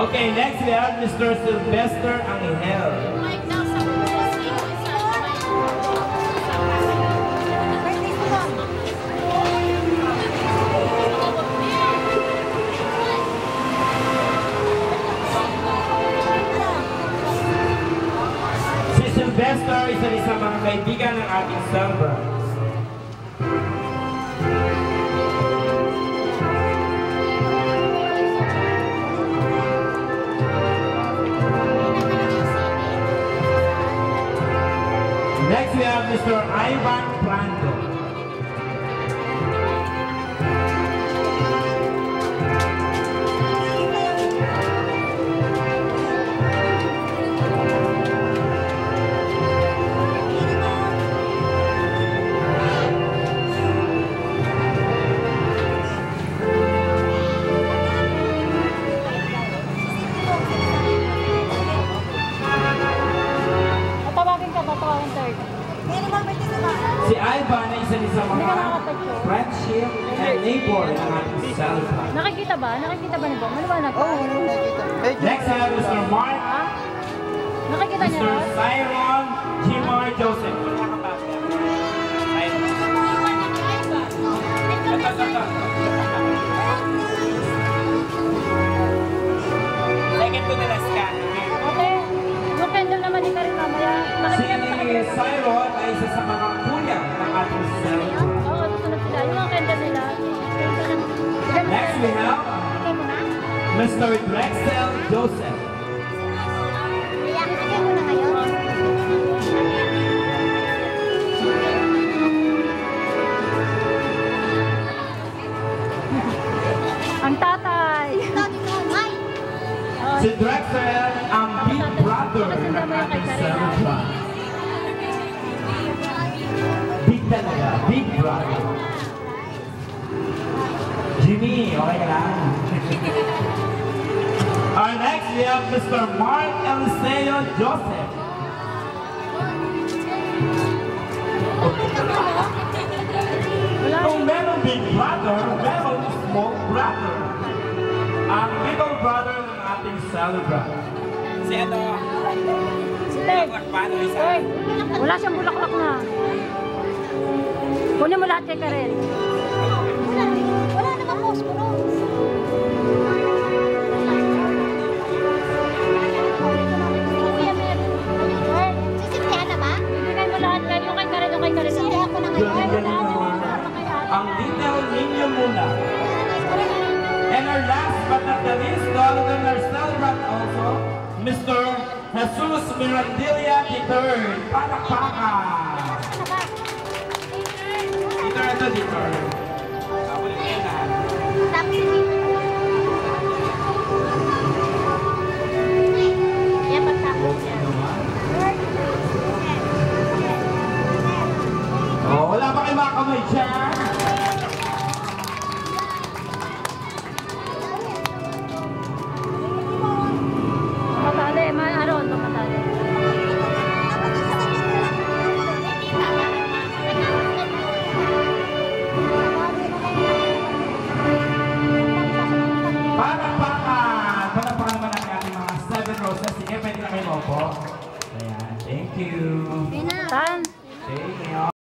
Okay, next we have Mr. Sylvester Angel. Si Sylvester, isa rin sa mga kaibigan ng ating celebrant. Next we have Mr. Ivan Franco. Si Ivan ay isa sa mga friendship and neighbor ng ating celebrant. Nakikita ba? Nakikita ba niyo? Maliwanag ba? Oo, nakikita. Next we have Mr. Mark, Nakikita niyo? Mr. Siron Jimar Joseph. Second to the last ka. Okay. Yung candle naman ni Karin mamaya. Si Nakikita mo sa kanila. Siron ay isa sa mga kuya ng ating celebrant. Oo, susunod sila. Yung mga candle nila. Next we have Okay mo na? Mr. Drexel Joseph. Okay mo na ngayon? Ang tatay. Si Drexel ang big brother ng ating celebrant. Big talaga, big brother. Jimmy, okay ka lang? Our next we have Mr. Mark Eliseo Joseph. Kung meron big brother, meron small brother. Ang middle brother ng ating celebrant. Si ano? Si Ted. Paano isa? Hoy, wala siyang bulaklak na. Kunin mo lahat kay Karen. Wala namang posporo. Ang detail ninyo muna. And our last but not the least, other than our celebrant also, Mr. Jesus Mirandilla III. Palakpakan! Ito, Dieter. Oh, wala pa kayo mga kamay dyan? Matali, Aron, matali. Palakpakan! Palakpakan naman ang ating mga 7 roses. Sige, pwede na kayo maupo. Ayan, thank you. Tan? Thank you.